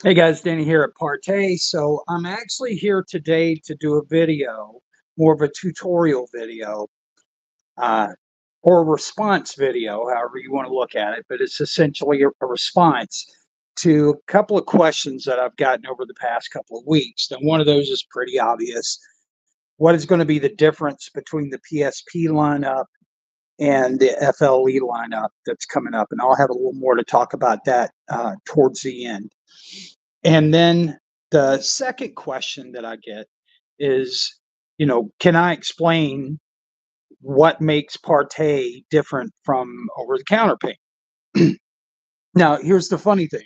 Hey guys, Danny here at PARTAY. So I'm actually here today to do a video, more of a tutorial video, uh, or a response video, however you want to look at it. But it's essentially a response to a couple of questions that I've gotten over the past couple of weeks. Now, one of those is pretty obvious. What is going to be the difference between the PSP lineup and the FLE lineup that's coming up? And I'll have a little more to talk about that towards the end. And then the second question that I get is, can I explain what makes PARTAY different from over-the-counter paint? Now, here's the funny thing.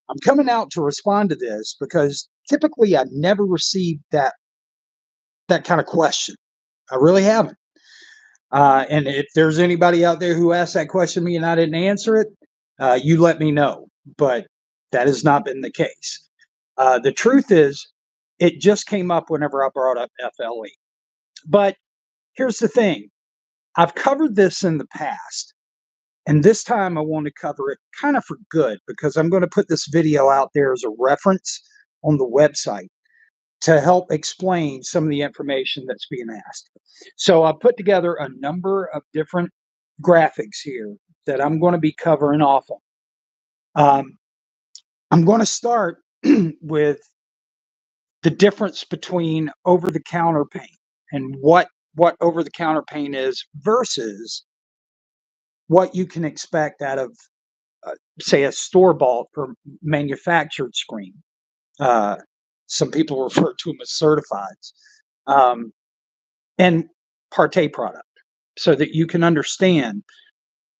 I'm coming out to respond to this because typically I never receive that kind of question. I really haven't. And if there's anybody out there who asked that question to me and I didn't answer it, you let me know. But that has not been the case. The truth is, it just came up whenever I brought up FLE. But here's the thing. I've covered this in the past, and this time I want to cover it kind of for good because I'm going to put this video out there as a reference on the website to help explain some of the information that's being asked. So I put together a number of different graphics here that I'm going to be covering off on. I'm going to start with the difference between over-the-counter paint and what over-the-counter paint is versus what you can expect out of, say, a store-bought or manufactured screen. Some people refer to them as certifieds, and PARTAY product, so that you can understand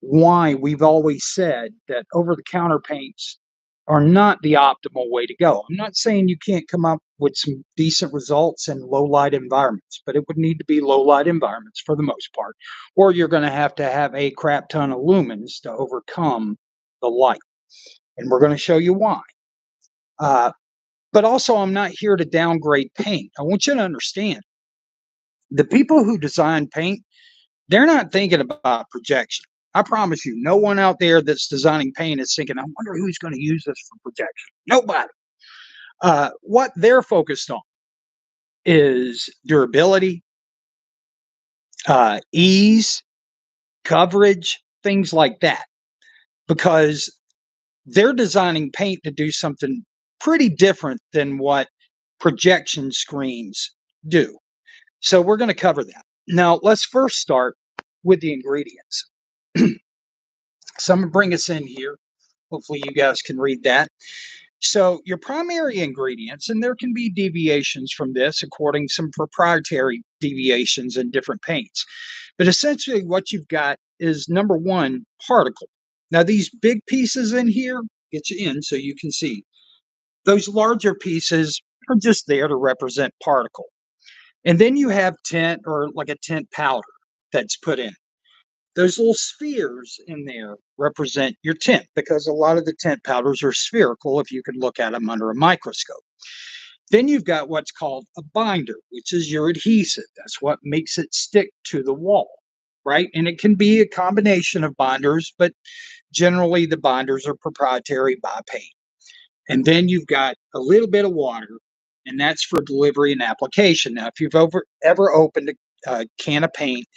why we've always said that over-the-counter paints are not the optimal way to go. I'm not saying you can't come up with some decent results in low light environments, but it would need to be low light environments for the most part, or you're going to have a crap ton of lumens to overcome the light. And we're going to show you why. But also, I'm not here to downgrade paint. I want you to understand the people who design paint, they're not thinking about projection. I promise you, no one out there that's designing paint is thinking, I wonder who's going to use this for projection. Nobody. What they're focused on is durability, ease, coverage, things like that, because they're designing paint to do something pretty different than what projection screens do. So we're going to cover that. Now, let's first start with the ingredients. So I'm going to bring us in here. Hopefully you guys can read that. So your primary ingredients, and there can be deviations from this according to some proprietary deviations in different paints. But essentially what you've got is, number one, particle. Now these big pieces in here, get you in so you can see. Those larger pieces are just there to represent particle. And then you have tint, or like a tint powder that's put in. Those little spheres in there represent your tint, because a lot of the tint powders are spherical if you can look at them under a microscope. Then you've got what's called a binder, which is your adhesive. That's what makes it stick to the wall, right? And it can be a combination of binders, but generally the binders are proprietary by paint. And then you've got a little bit of water, and that's for delivery and application. Now, if you've ever opened a can of paint,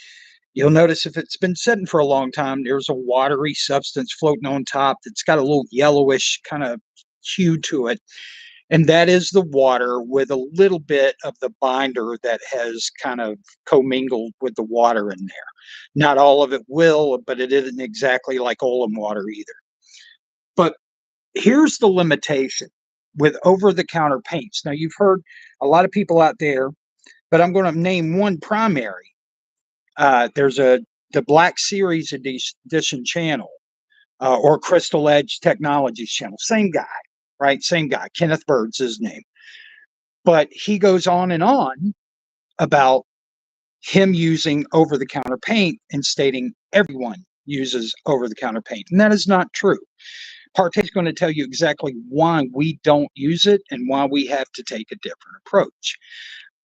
you'll notice if it's been sitting for a long time, there's a watery substance floating on top that's got a little yellowish kind of hue to it. And that is the water with a little bit of the binder that has kind of commingled with the water in there. Not all of it will, but it isn't exactly like Olin water either. But here's the limitation with over-the-counter paints. Now, you've heard a lot of people out there, but I'm going to name one primary. There's the Black Series Edition channel, or Crystal Edge Technologies channel. Same guy, right? Same guy. Kenneth Bird's his name. But he goes on and on about him using over-the-counter paint and stating everyone uses over-the-counter paint. And that is not true. PARTAY is going to tell you exactly why we don't use it and why we have to take a different approach.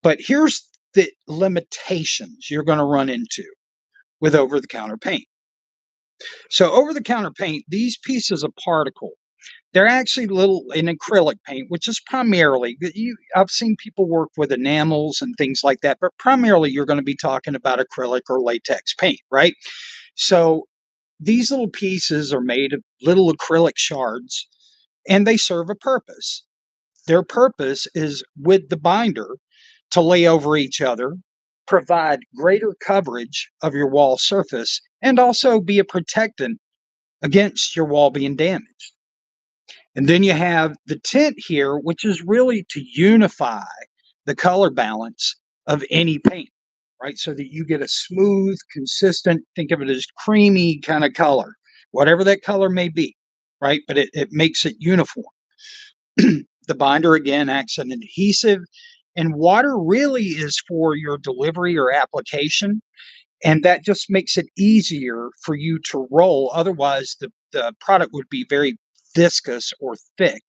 But here's the limitations you're going to run into with over-the-counter paint. So over-the-counter paint, these pieces of particle, They're actually little in acrylic paint, which is primarily I've seen people work with enamels and things like that, but primarily you're going to be talking about acrylic or latex paint, right? So these little pieces are made of little acrylic shards and they serve a purpose. Their purpose is with the binder to lay over each other, provide greater coverage of your wall surface, and also be a protectant against your wall being damaged. And then you have the tint here, which is really to unify the color balance of any paint, right? So that you get a smooth, consistent, think of it as creamy kind of color, whatever that color may be, right? But it makes it uniform. The binder, again, acts as an adhesive, and water really is for your delivery or application. And that just makes it easier for you to roll. Otherwise, the product would be very viscous or thick,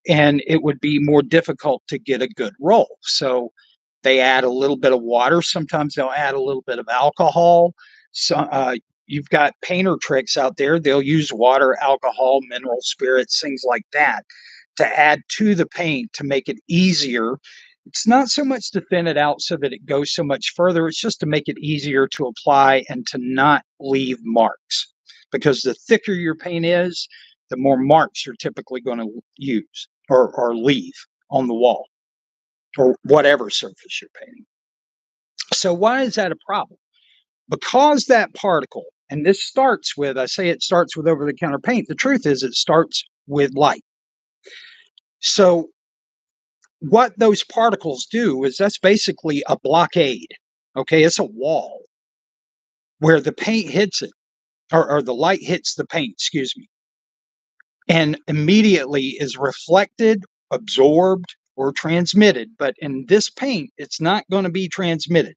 and it would be more difficult to get a good roll. So they add a little bit of water. Sometimes they'll add a little bit of alcohol. So you've got painter tricks out there. They'll use water, alcohol, mineral spirits, things like that to add to the paint to make it easier. It's not so much to thin it out so that it goes so much further. It's just to make it easier to apply and to not leave marks. Because the thicker your paint is, the more marks you're typically going to use or leave on the wall or whatever surface you're painting. So why is that a problem? Because that particle, and this starts with, I say it starts with over-the-counter paint. The truth is it starts with light. So what those particles do is that's basically a blockade. Okay, it's a wall where the paint hits it, or the light hits the paint, excuse me, and immediately is reflected, absorbed, or transmitted. But in this paint, it's not going to be transmitted.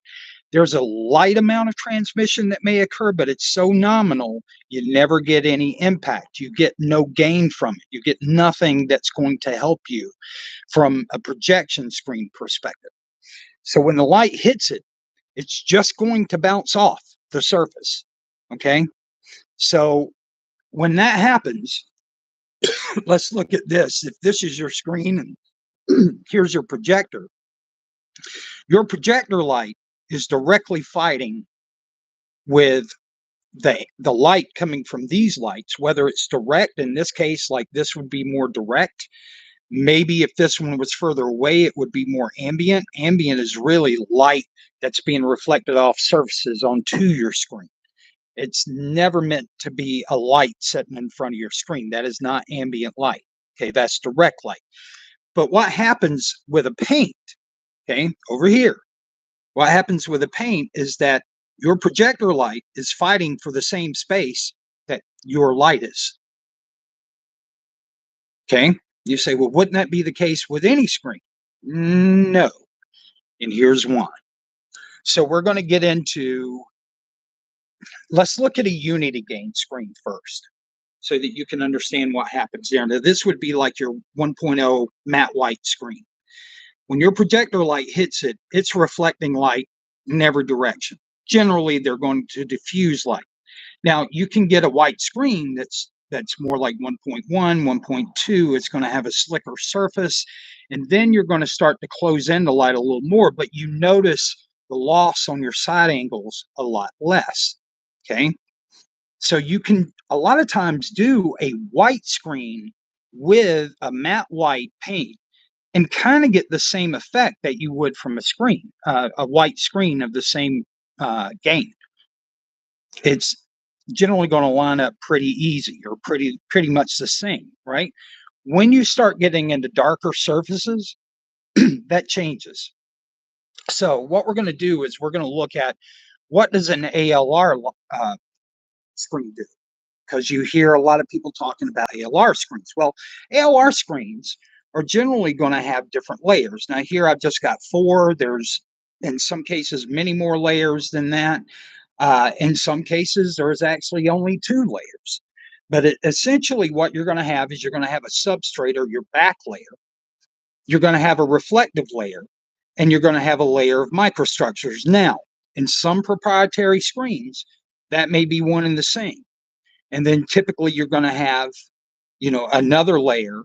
There's a light amount of transmission that may occur, but it's so nominal, you never get any impact. You get no gain from it. You get nothing that's going to help you from a projection screen perspective. So when the light hits it, it's just going to bounce off the surface. Okay. So when that happens, let's look at this. If this is your screen and here's your projector light is directly fighting with the light coming from these lights, whether it's direct. In this case, like this would be more direct. Maybe if this one was further away, it would be more ambient. Ambient is really light that's being reflected off surfaces onto your screen. It's never meant to be a light sitting in front of your screen. That is not ambient light. Okay, that's direct light. But what happens with a paint, okay, over here, what happens with a paint is that your projector light is fighting for the same space that your light is. Okay, you say, well, wouldn't that be the case with any screen? No, and here's why. So we're going to get into, let's look at a unity gain screen first so that you can understand what happens there. Now, this would be like your 1.0 matte white screen. When your projector light hits it, it's reflecting light in every direction. Generally, they're going to diffuse light. Now, you can get a white screen that's more like 1.1, 1.2. It's going to have a slicker surface, and then you're going to start to close in the light a little more, but you notice the loss on your side angles a lot less. Okay, so you can a lot of times do a white screen with a matte white paint and kind of get the same effect that you would from a screen, a white screen of the same gain. It's generally going to line up pretty easy or pretty much the same, right? When you start getting into darker surfaces, that changes. So what we're going to do is we're going to look at what does an ALR screen do? Because you hear a lot of people talking about ALR screens. Well, ALR screens are generally going to have different layers. Now here I've just got 4. There's in some cases many more layers than that. In some cases there's actually only 2 layers. But essentially what you're going to have is you're going to have a substrate or your back layer. You're going to have a reflective layer, and you're going to have a layer of microstructures. Now, in some proprietary screens, that may be one and the same. And then typically you're going to have another layer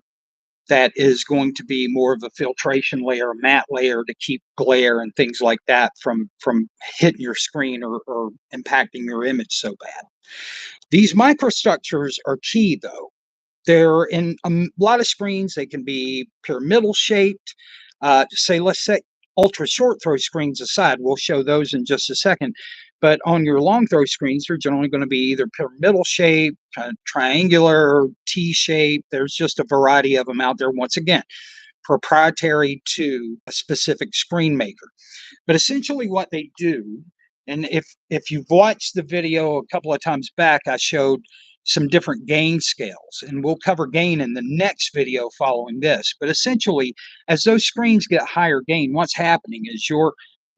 that is going to be more of a filtration layer, a matte layer to keep glare and things like that from hitting your screen or impacting your image so bad. These microstructures are key, though. They're in a lot of screens. They can be pyramidal shaped. Let's say ultra short throw screens aside. We'll show those in just a second. But on your long throw screens, they're generally going to be either pyramidal shape, triangular, T shape. There's just a variety of them out there. Once again, proprietary to a specific screen maker. But essentially what they do, and if you've watched the video a couple of times back, I showed some different gain scales, and we'll cover gain in the next video following this. But essentially, as those screens get higher gain, what's happening is your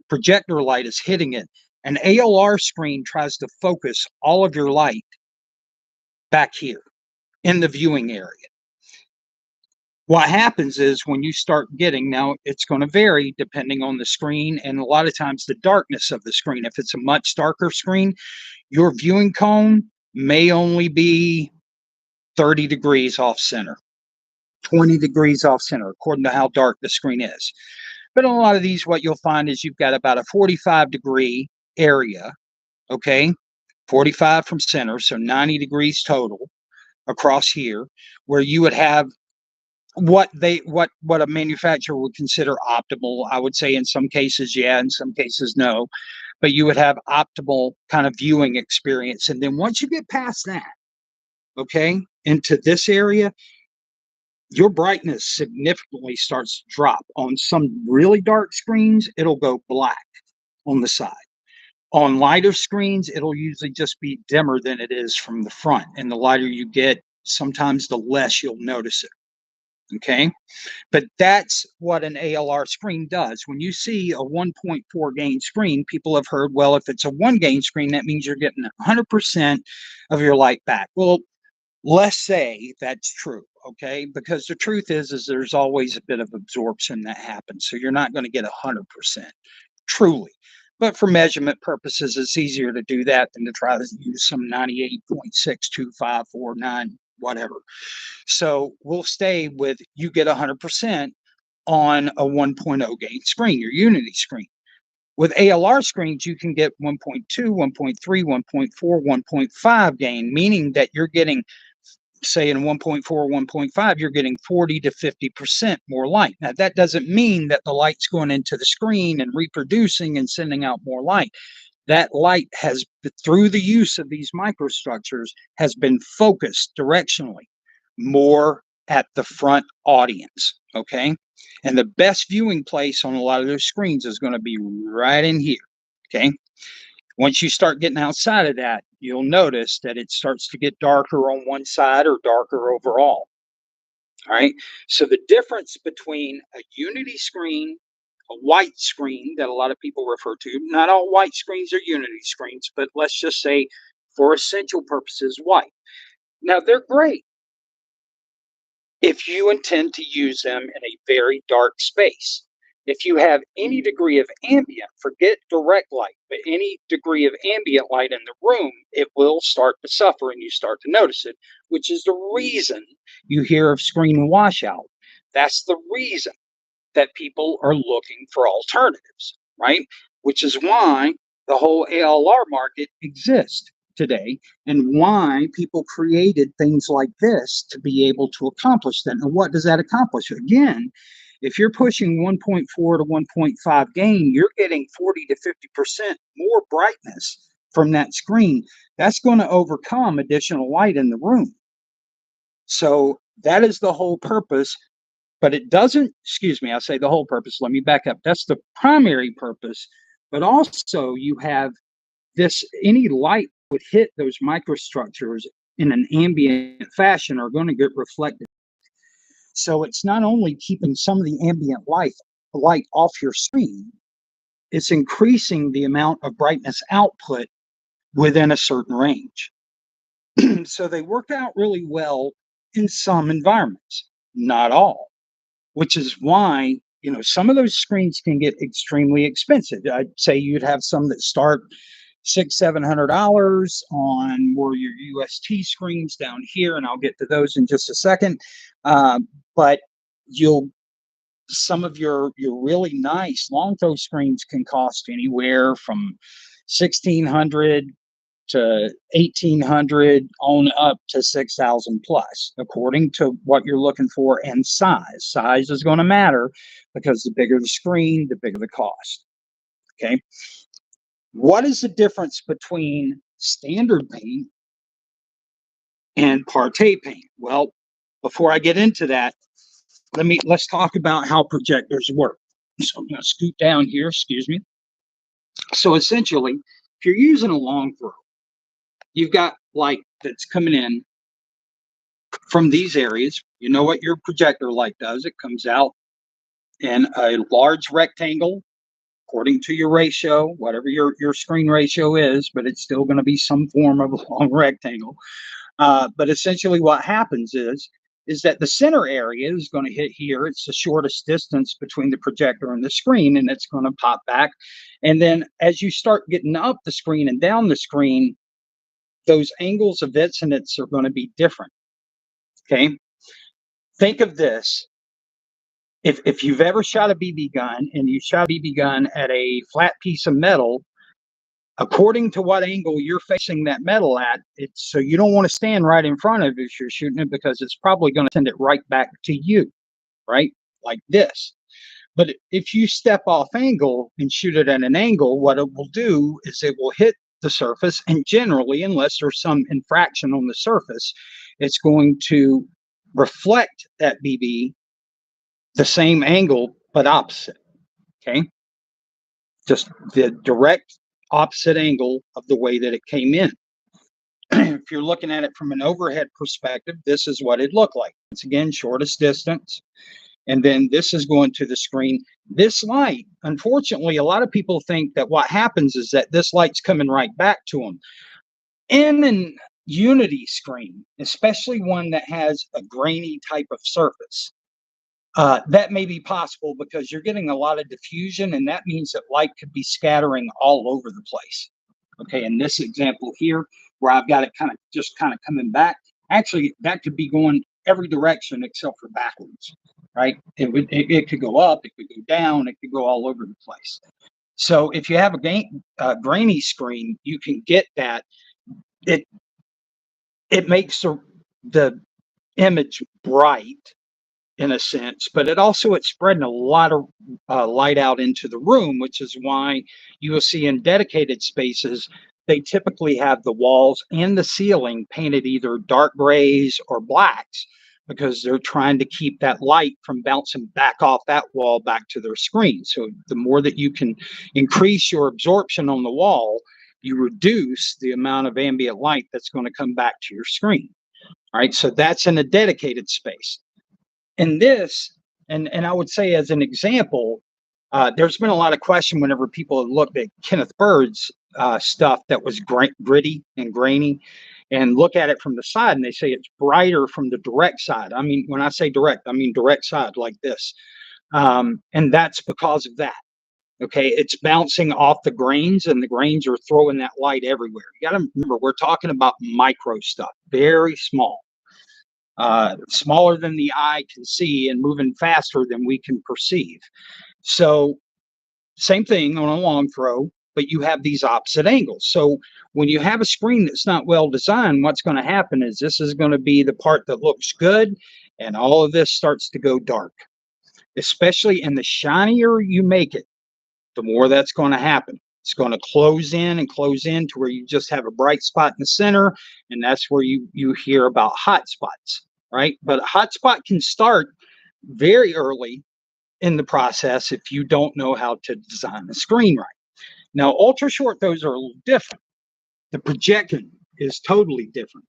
projector light is hitting it. An ALR screen tries to focus all of your light back here in the viewing area. What happens is when you start getting, now it's going to vary depending on the screen and a lot of times the darkness of the screen. If it's a much darker screen, your viewing cone may only be 30 degrees off center, 20 degrees off center, according to how dark the screen is. But in a lot of these, what you'll find is you've got about a 45-degree area, okay? 45 from center, so 90 degrees total across here, where you would have what a manufacturer would consider optimal. I would say in some cases, yeah, in some cases, no. But you would have optimal kind of viewing experience. And then once you get past that, okay, into this area, your brightness significantly starts to drop. On some really dark screens, it'll go black on the side. On lighter screens, it'll usually just be dimmer than it is from the front. And the lighter you get, sometimes the less you'll notice it. Okay, but that's what an ALR screen does. When you see a 1.4 gain screen, people have heard, well, if it's a 1 gain screen, that means you're getting 100% of your light back. Well, let's say that's true, okay? Because the truth is there's always a bit of absorption that happens. So you're not going to get 100% truly. But for measurement purposes, it's easier to do that than to try to use some 98.62549, whatever. So we'll stay with you get 100% on a 1.0 gain screen, your Unity screen. With ALR screens, you can get 1.2, 1.3, 1.4, 1.5 gain, meaning that you're getting, say in 1.4, 1.5, you're getting 40 to 50% more light. Now, that doesn't mean that the light's going into the screen and reproducing and sending out more light. That light has, through the use of these microstructures, has been focused directionally more at the front audience, okay? And the best viewing place on a lot of those screens is going to be right in here, okay? Once you start getting outside of that, you'll notice that it starts to get darker on one side or darker overall, all right? So the difference between a Unity screen, a white screen that a lot of people refer to, not all white screens are Unity screens, but let's just say for essential purposes, white. Now, they're great if you intend to use them in a very dark space. If you have any degree of ambient, forget direct light, but any degree of ambient light in the room, it will start to suffer and you start to notice it, which is the reason you hear of screen washout. That's the reason that people are looking for alternatives, right? Which is why the whole ALR market exists today and why people created things like this to be able to accomplish that. And what does that accomplish? Again, if you're pushing 1.4 to 1.5 gain, you're getting 40 to 50% more brightness from that screen. That's going to overcome additional light in the room. So that is the whole purpose. But it doesn't, excuse me, I say the whole purpose. Let me back up. That's the primary purpose. But also you have this, any light would hit those microstructures in an ambient fashion are going to get reflected. So it's not only keeping some of the ambient light off your screen, it's increasing the amount of brightness output within a certain range. So they work out really well in some environments, not all. Which is why, some of those screens can get extremely expensive. I'd say you'd have some that start, $700 on more your UST screens down here, and I'll get to those in just a second. But you'll some of your really nice long throw screens can cost anywhere from 1,600 to 1,800 on up to 6,000 plus, according to what you're looking for and size. Size is going to matter because the bigger the screen, the bigger the cost. Okay. What is the difference between standard paint and PARTAY paint? Well, before I get into that, let's talk about how projectors work. So I'm going to scoot down here, excuse me. So essentially, if you're using a long throw, you've got light that's coming in from these areas. You know what your projector light does. It comes out in a large rectangle according to your ratio, whatever your screen ratio is, but it's still going to be some form of a long rectangle. But essentially what happens is that the center area is going to hit here. It's the shortest distance between the projector and the screen, and it's going to pop back. And then as you start getting up the screen and down the screen, those angles of incidence are going to be different. Okay. Think of this. If you've ever shot a BB gun and you shot a BB gun at a flat piece of metal, according to what angle you're facing that metal at, so you don't want to stand right in front of it if you're shooting it, because it's probably going to send it right back to you, right? Like this. But if you step off angle and shoot it at an angle, what it will do is it will hit the surface, and generally, unless there's some infraction on the surface, it's going to reflect that BB the same angle but opposite. Okay, just the direct opposite angle of the way that it came in. If you're looking at it from an overhead perspective, this is what it looked like. Once again, shortest distance. And then this is going to the screen. This light, unfortunately, a lot of people think that what happens is that this light's coming right back to them. In an Unity screen, especially one that has a grainy type of surface, that may be possible because you're getting a lot of diffusion, and that means that light could be scattering all over the place. Okay, in this example here, where I've got it kind of coming back, actually, that could be going every direction except for backwards, right? It could go up, it could go down, it could go all over the place. So if you have a grainy screen, you can get that. It makes the image bright in a sense, but it's spreading a lot of light out into the room, which is why you will see in dedicated spaces, they typically have the walls and the ceiling painted either dark grays or blacks, because they're trying to keep that light from bouncing back off that wall back to their screen. So the more that you can increase your absorption on the wall, you reduce the amount of ambient light that's going to come back to your screen. All right, so that's in a dedicated space. In this, and I would say as an example, there's been a lot of question whenever people have looked at Kenneth Bird's stuff that was gritty and grainy, and look at it from the side, and they say it's brighter from the direct side. I mean, when I say direct, I mean direct side like this. And that's because of that. Okay, it's bouncing off the grains, and the grains are throwing that light everywhere. You got to remember, we're talking about micro stuff, very small. Smaller than the eye can see and moving faster than we can perceive. So same thing on a long throw, but you have these opposite angles. So when you have a screen that's not well designed, what's going to happen is this is going to be the part that looks good, and all of this starts to go dark. Especially, and the shinier you make it, the more that's going to happen. It's going to close in to where you just have a bright spot in the center, and that's where you hear about hot spots. Right? But a hotspot can start very early in the process if you don't know how to design the screen right. Now, ultra short throws are a little different. The projection is totally different.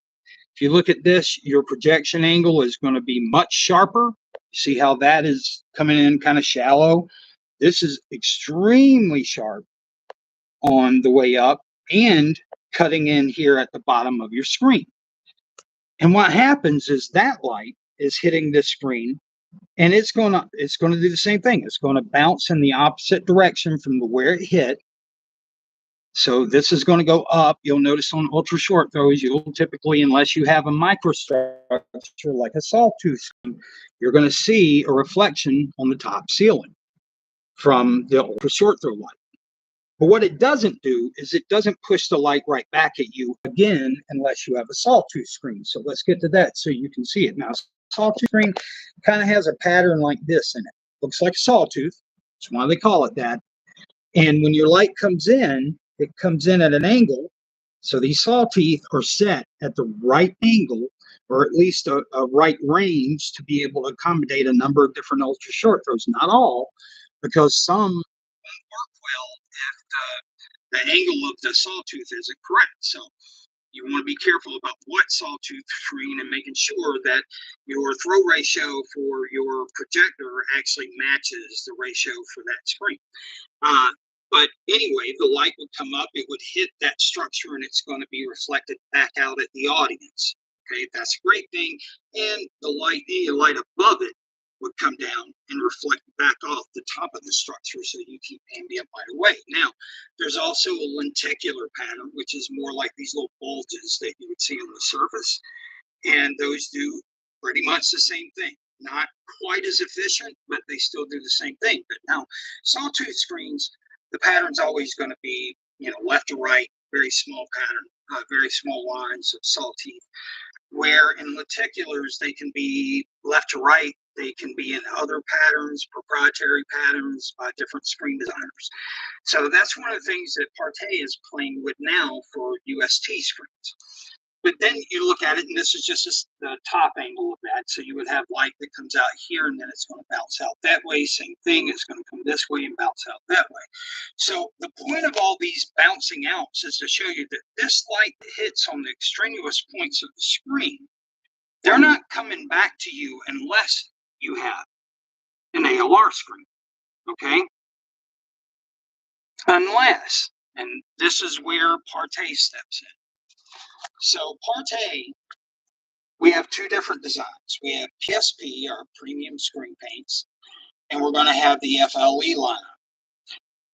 If you look at this, your projection angle is going to be much sharper. See how that is coming in kind of shallow? This is extremely sharp on the way up and cutting in here at the bottom of your screen. And what happens is that light is hitting this screen, and it's going to do the same thing. It's going to bounce in the opposite direction from where it hit, So this is going to go up. You'll notice on ultra short throws, you'll typically, unless you have a microstructure like a sawtooth screen, you're going to see a reflection on the top ceiling from the ultra short throw light. But what it doesn't do is it doesn't push the light right back at you again unless you have a sawtooth screen. So let's get to that so you can see it. Now, sawtooth screen kind of has a pattern like this in it. Looks like a sawtooth. That's why they call it that. And when your light comes in, it comes in at an angle. So these saw teeth are set at the right angle, or at least a right range, to be able to accommodate a number of different ultra short throws. Not all, because some won't work well if the angle of the sawtooth isn't correct. So you want to be careful about what sawtooth screen and making sure that your throw ratio for your projector actually matches the ratio for that screen. But anyway, the light would come up, it would hit that structure, and it's going to be reflected back out at the audience. Okay, that's a great thing. And the light above it would come down and reflect back off the top of the structure, so you keep ambient light away. Now, there's also a lenticular pattern, which is more like these little bulges that you would see on the surface. And those do pretty much the same thing. Not quite as efficient, but they still do the same thing. But now, sawtooth screens, the pattern's always going to be, left to right, very small pattern, very small lines of saw teeth. Where in lenticulars, they can be left to right, they can be in other patterns, proprietary patterns by different screen designers. So that's one of the things that PARTAY is playing with now for UST screens. But then you look at it, and this is just the top angle of that. So you would have light that comes out here, and then it's going to bounce out that way. Same thing, it's going to come this way and bounce out that way. So the point of all these bouncing outs is to show you that this light hits on the extraneous points of the screen. They're not coming back to you unless you have an ALR screen, okay? Unless, and this is where PARTAY steps in. So PARTAY, we have two different designs. We have PSP, our premium screen paints, and we're going to have the FLE lineup.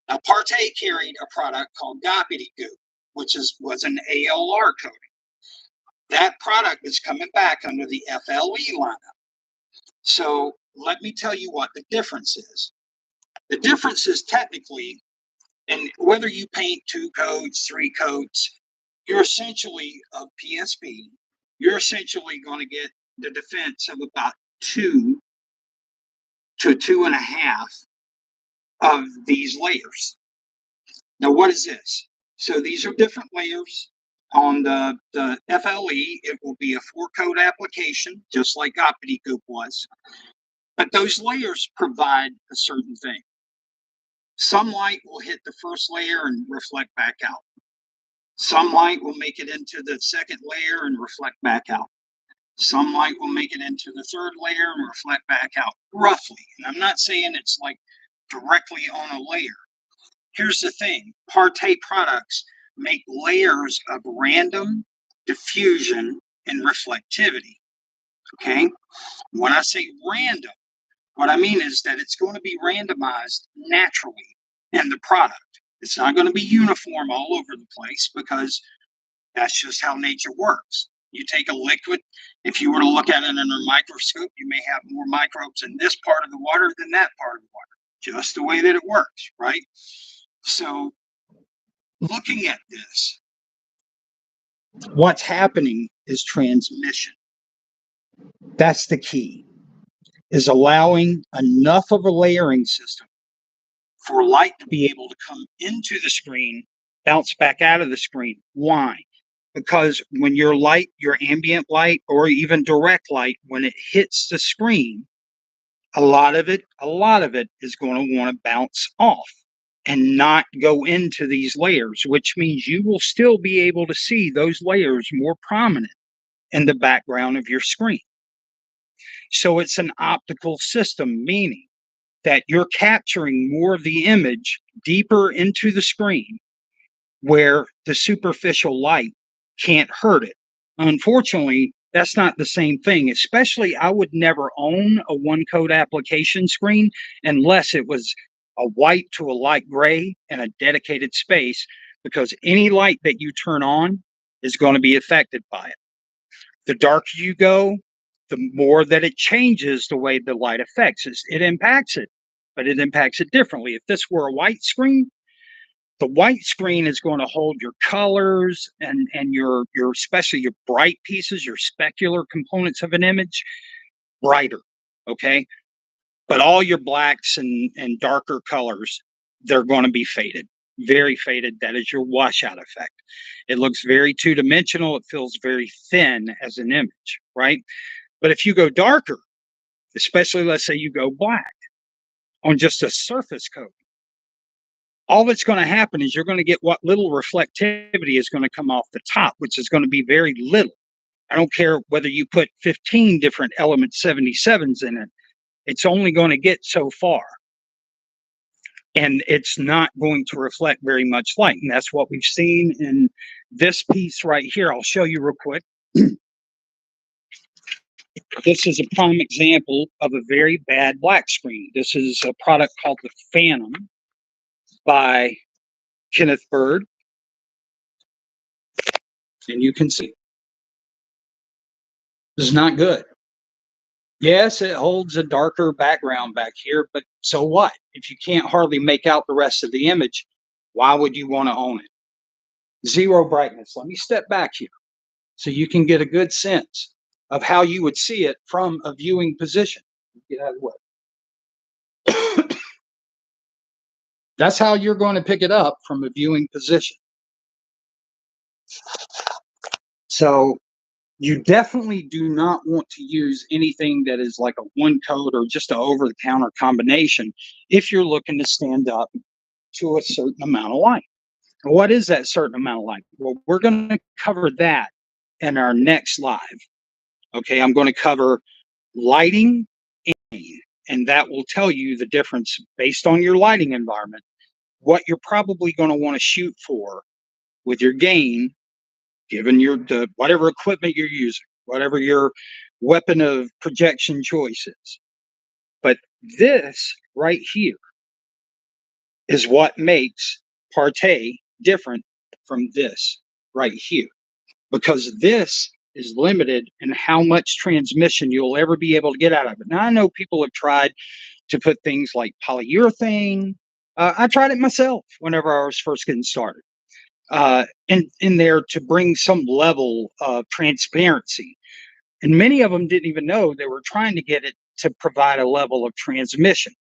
Now, PARTAY carried a product called Goppity Goop, which was an ALR coating. That product is coming back under the FLE lineup. So let me tell you what the difference is. The difference is technically, and whether you paint 2 coats, 3 coats, you're essentially a PSP. You're essentially going to get the defense of about 2 to 2.5 of these layers. Now, what is this? So these are different layers. On the FLE, it will be a 4-coat application, just like Goppity Goop was. But those layers provide a certain thing. Some light will hit the first layer and reflect back out. Some light will make it into the second layer and reflect back out. Some light will make it into the third layer and reflect back out, roughly. And I'm not saying it's like directly on a layer. Here's the thing. PARTAY products make layers of random diffusion and reflectivity, okay? When I say random, what I mean is that it's going to be randomized naturally in the product. It's not going to be uniform all over the place, because that's just how nature works. You take a liquid, if you were to look at it under a microscope, you may have more microbes in this part of the water than that part of the water, just the way that it works, right? So looking at this, what's happening is transmission. That's the key, is allowing enough of a layering system for light to be able to come into the screen, bounce back out of the screen. Why? Because when your light, your ambient light, or even direct light, when it hits the screen, a lot of it is going to want to bounce off and not go into these layers, which means you will still be able to see those layers more prominent in the background of your screen. So it's an optical system, meaning that you're capturing more of the image deeper into the screen where the superficial light can't hurt it. Unfortunately, that's not the same thing. Especially, I would never own a 1-coat application screen unless it was a white to a light gray and a dedicated space, because any light that you turn on is going to be affected by it. The darker you go, the more that it changes the way the light affects it. It impacts it, but it impacts it differently. If this were a white screen, the white screen is going to hold your colors and your especially your bright pieces, your specular components of an image brighter. Okay. But all your blacks and darker colors, they're going to be faded, very faded. That is your washout effect. It looks very two-dimensional. It feels very thin as an image, right? But if you go darker, especially let's say you go black on just a surface coat, all that's going to happen is you're going to get what little reflectivity is going to come off the top, which is going to be very little. I don't care whether you put 15 different element 77s in it, it's only going to get so far. And it's not going to reflect very much light. And that's what we've seen in this piece right here. I'll show you real quick. This is a prime example of a very bad black screen. This is a product called the Phantom by Kenneth Bird. And you can see this is not good. Yes, it holds a darker background back here, but so what? If you can't hardly make out the rest of the image, why would you want to own it? Zero brightness. Let me step back here so you can get a good sense of how you would see it from a viewing position. Get out of the way. That's how you're going to pick it up from a viewing position. So you definitely do not want to use anything that is like a one coat or just an over-the-counter combination if you're looking to stand up to a certain amount of light. What is that certain amount of light? Well, we're going to cover that in our next live. Okay, I'm going to cover lighting, and that will tell you the difference based on your lighting environment, what you're probably going to want to shoot for with your gain, given whatever equipment you're using, whatever your weapon of projection choice is. But this right here is what makes PARTAY different from this right here, because this is limited in how much transmission you'll ever be able to get out of it. Now, I know people have tried to put things like polyurethane. I tried it myself whenever I was first getting started. In there to bring some level of transparency. And many of them didn't even know they were trying to get it to provide a level of transmission.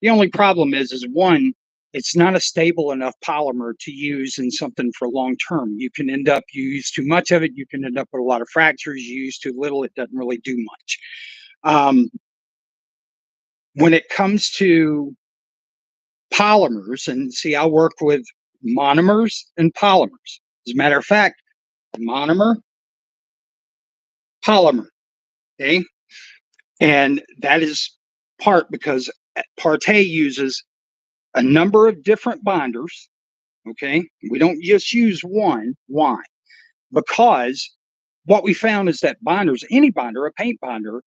The only problem is one, it's not a stable enough polymer to use in something for long term. You can end up, you use too much of it, you can end up with a lot of fractures. You use too little, it doesn't really do much. When it comes to polymers, and see, I work with monomers and polymers. As a matter of fact, monomer, polymer, okay? And that is part because PARTAY uses a number of different binders, okay? We don't just use one. Why? Because what we found is that binders, any binder, a paint binder,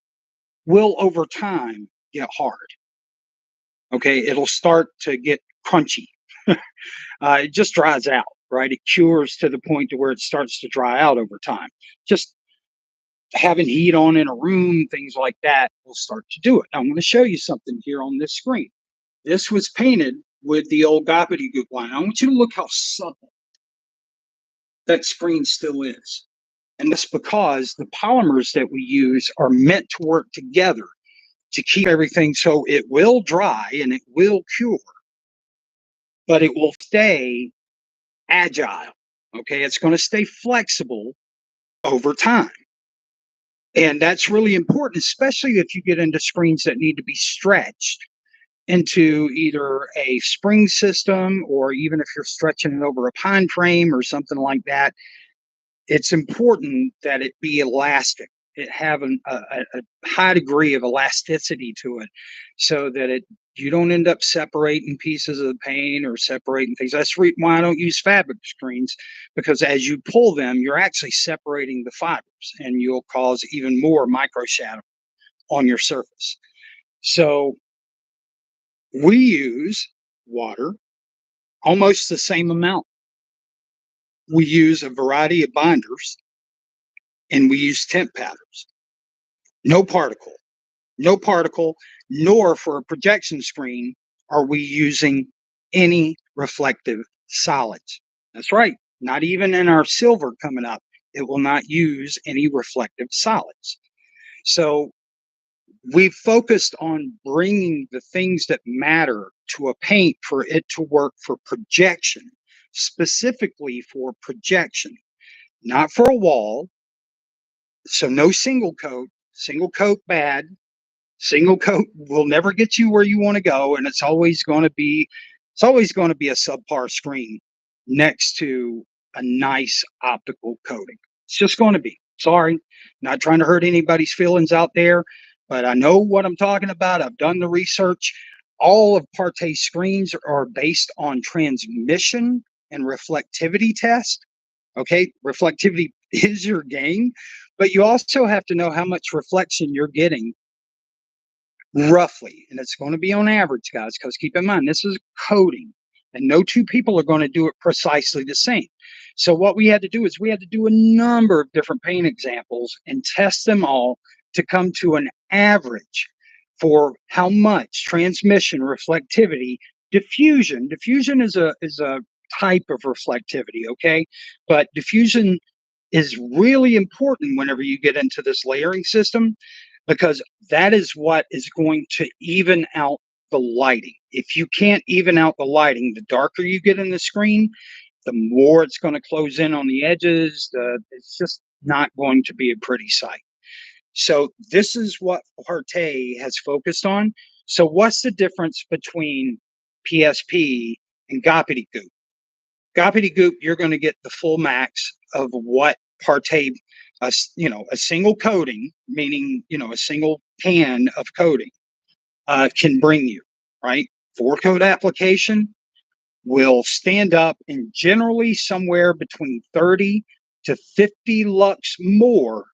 will over time get hard, okay? It'll start to get crunchy. It just dries out, right? It cures to the point to where it starts to dry out over time. Just having heat on in a room, things like that will start to do it. Now, I'm going to show you something here on this screen. This was painted with the old gobbledygook line. I want you to look how subtle that screen still is. And that's because the polymers that we use are meant to work together to keep everything so it will dry and it will cure, but it will stay agile. Okay, it's going to stay flexible over time. And that's really important, especially if you get into screens that need to be stretched into either a spring system, or even if you're stretching it over a pine frame or something like that. It's important that it be elastic. It have a high degree of elasticity to it, so that you don't end up separating pieces of the paint or separating things. That's why I don't use fabric screens, because as you pull them, you're actually separating the fibers, and you'll cause even more micro shadow on your surface. So we use water almost the same amount we use a variety of binders and we use tint patterns. No particle, no particle, nor for a projection screen are we using any reflective solids. That's right. Not even in our silver coming up, it will not use any reflective solids. So we've focused on bringing the things that matter to a paint for it to work for projection, specifically for projection, not for a wall. So no single coat bad. Single coat will never get you where you want to go, and it's always going to be a subpar screen next to a nice optical coating. It's just going to be. Sorry, not trying to hurt anybody's feelings out there, but I know what I'm talking about. I've done the research. All of PARTAY screens are based on transmission and reflectivity test. Okay, reflectivity is your game, but you also have to know how much reflection you're getting roughly, and it's going to be on average, guys, because keep in mind this is coding and no two people are going to do it precisely the same. So what we had to do is we had to do a number of different paint examples and test them all to come to an average for how much transmission, reflectivity, diffusion is a type of reflectivity, okay, but diffusion is really important whenever you get into this layering system, because that is what is going to even out the lighting. If you can't even out the lighting, the darker you get in the screen, the more it's going to close in on the edges. It's just not going to be a pretty sight. So this is what PARTAY has focused on. So what's the difference between PSP and gobbledygook? Gobbledygook, you're going to get the full max of what PARTAY, a single coating, meaning, a single pan of coating can bring you, right? 4-coat application will stand up in generally somewhere between 30 to 50 lux more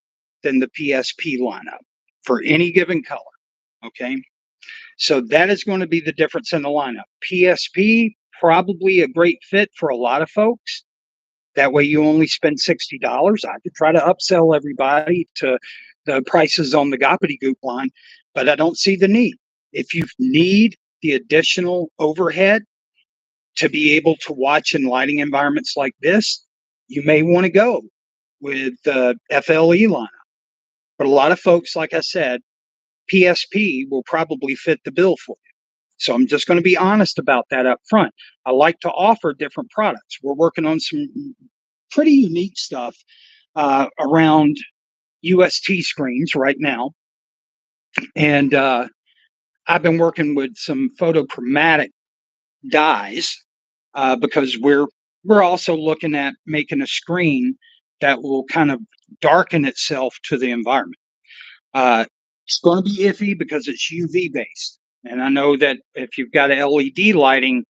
than the PSP lineup for any given color, okay? So that is going to be the difference in the lineup. PSP, probably a great fit for a lot of folks. That way you only spend $60. I could try to upsell everybody to the prices on the gobbledygook line, but I don't see the need. If you need the additional overhead to be able to watch in lighting environments like this, you may want to go with the FLE lineup. But a lot of folks, like I said, PSP will probably fit the bill for you. So I'm just going to be honest about that up front. I like to offer different products. We're working on some pretty unique stuff around UST screens right now. And I've been working with some photochromatic dyes because we're also looking at making a screen that will kind of darken itself to the environment. It's going to be iffy because it's UV based. And I know that if you've got a LED lighting,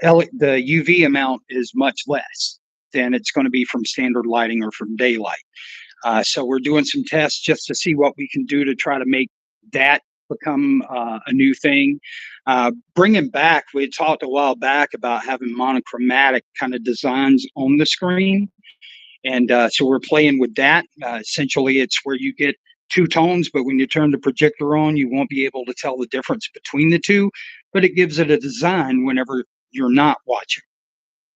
the UV amount is much less than it's going to be from standard lighting or from daylight. So we're doing some tests just to see what we can do to try to make that become a new thing. Bringing back, we had talked a while back about having monochromatic kind of designs on the screen. And so we're playing with that. Essentially, it's where you get two tones, but when you turn the projector on, you won't be able to tell the difference between the two, but it gives it a design whenever you're not watching.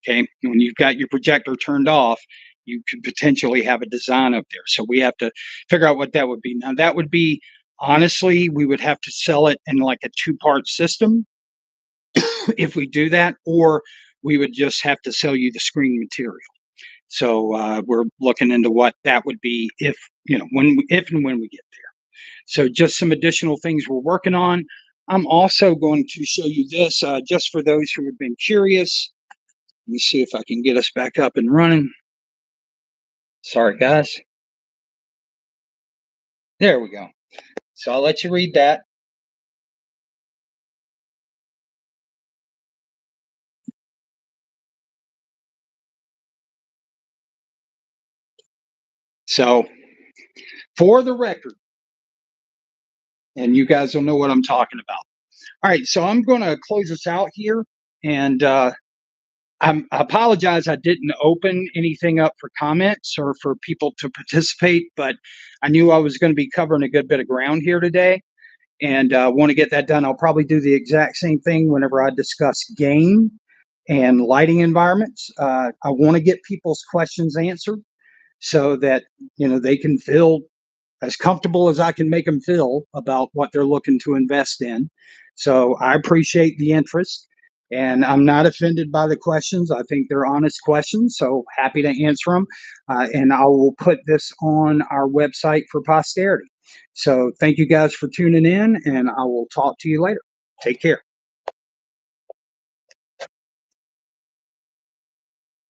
Okay. When you've got your projector turned off, you could potentially have a design up there. So we have to figure out what that would be. Now, that would be, honestly, we would have to sell it in like a 2-part system if we do that, or we would just have to sell you the screen material. So we're looking into what that would be if and when we get there. So just some additional things we're working on. I'm also going to show you this just for those who have been curious. Let me see if I can get us back up and running. Sorry, guys. There we go. So I'll let you read that. So for the record, and you guys will know what I'm talking about. All right, so I'm going to close this out here, and I apologize. I didn't open anything up for comments or for people to participate, but I knew I was going to be covering a good bit of ground here today, and want to get that done. I'll probably do the exact same thing whenever I discuss game and lighting environments. I want to get people's questions answered so that they can feel as comfortable as I can make them feel about what they're looking to invest in. So I appreciate the interest, and I'm not offended by the questions. I think they're honest questions, so happy to answer them. And I will put this on our website for posterity. So thank you guys for tuning in, and I will talk to you later. Take care.